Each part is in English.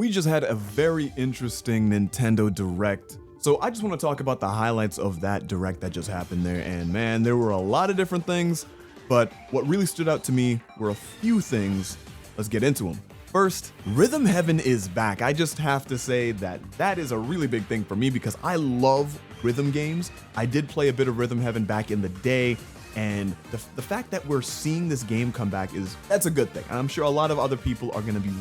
We just had a very interesting Nintendo Direct. So I just want to talk about the highlights of that Direct that just happened there. And man, there were a lot of different things, but what really stood out to me were a few things. Let's get into them. First, Rhythm Heaven is back. I just have to say that that is a really big thing for me because I love rhythm games. I did play a bit of Rhythm Heaven back in the day, and the fact that we're seeing this game come back that's a good thing. I'm sure a lot of other people are going to be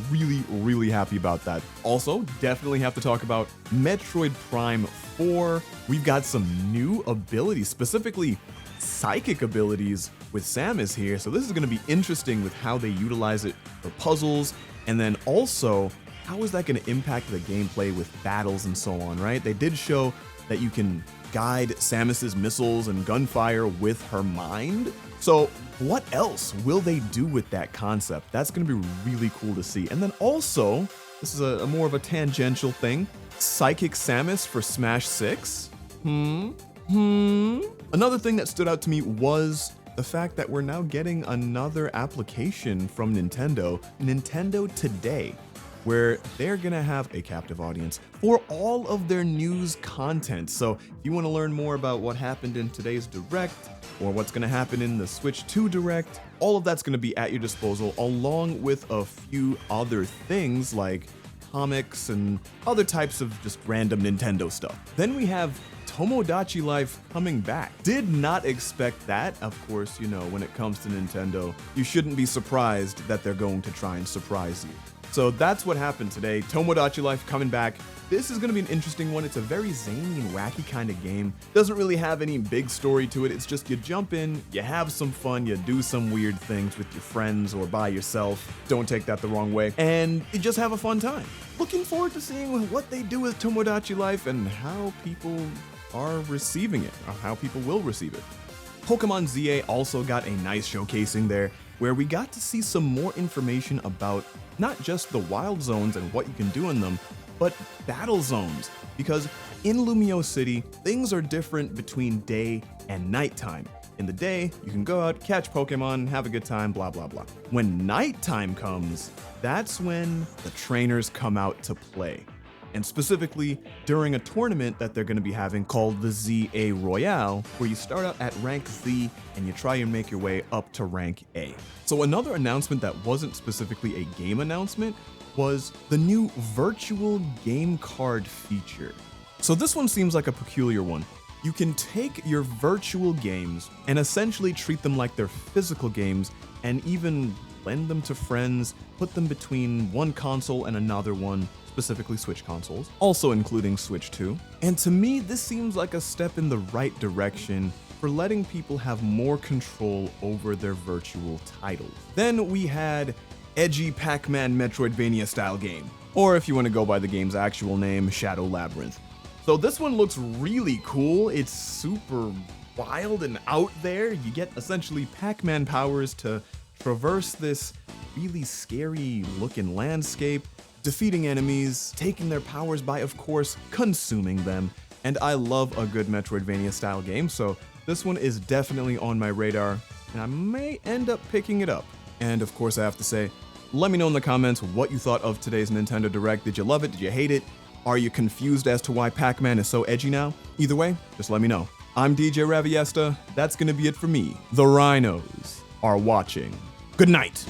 really happy about that. Also, definitely have to talk about Metroid Prime 4. We've got some new abilities, specifically psychic abilities with Samus here. So this is going to be interesting with how they utilize it for puzzles. And then also, how is that going to impact the gameplay with battles and so on, right? They did show that you can guide Samus's missiles and gunfire with her mind. So what else will they do with that concept? That's going to be really cool to see. And then also, this is a more of a tangential thing, Psychic Samus for Smash 6. Another thing that stood out to me was the fact that we're now getting another application from Nintendo Today, where they're gonna have a captive audience for all of their news content. So if you want to learn more about what happened in today's Direct or what's gonna happen in the Switch 2 Direct, all of that's gonna be at your disposal, along with a few other things like comics and other types of just random Nintendo stuff. Then we have Tomodachi Life coming back. Did not expect that. Of course, you know, when it comes to Nintendo, you shouldn't be surprised that they're going to try and surprise you. So that's what happened today. Tomodachi Life coming back. This is going to be an interesting one. It's a very zany and wacky kind of game. Doesn't really have any big story to it. It's just you jump in, you have some fun, you do some weird things with your friends or by yourself. Don't take that the wrong way. And you just have a fun time. Looking forward to seeing what they do with Tomodachi Life and how people are receiving it, or how people will receive it. Pokemon ZA also got a nice showcasing there, where we got to see some more information about not just the wild zones and what you can do in them, but battle zones. Because in Lumio City, things are different between day and nighttime. In the day, you can go out, catch Pokemon, have a good time, blah, blah, blah. When nighttime comes, that's when the trainers come out to play. And specifically during a tournament that they're going to be having called the ZA Royale, where you start out at rank Z and you try and make your way up to rank A. So another announcement that wasn't specifically a game announcement was the new virtual game card feature. So this one seems like a peculiar one. You can take your virtual games and essentially treat them like they're physical games and even lend them to friends, put them between one console and another one, specifically Switch consoles, also including Switch 2. And to me, this seems like a step in the right direction for letting people have more control over their virtual titles. Then we had edgy Pac-Man Metroidvania style game, or if you want to go by the game's actual name, Shadow Labyrinth. So this one looks really cool. It's super wild and out there. You get essentially Pac-Man powers to traverse this really scary looking landscape, defeating enemies, taking their powers by, of course, consuming them. And I love a good Metroidvania style game, so this one is definitely on my radar, and I may end up picking it up. And of course, I have to say, let me know in the comments what you thought of today's Nintendo Direct. Did you love it? Did you hate it? Are you confused as to why Pac-Man is so edgy now? Either way, just let me know. I'm DJ Raviesta. That's gonna be it for me. The Rhinos are watching. Good night.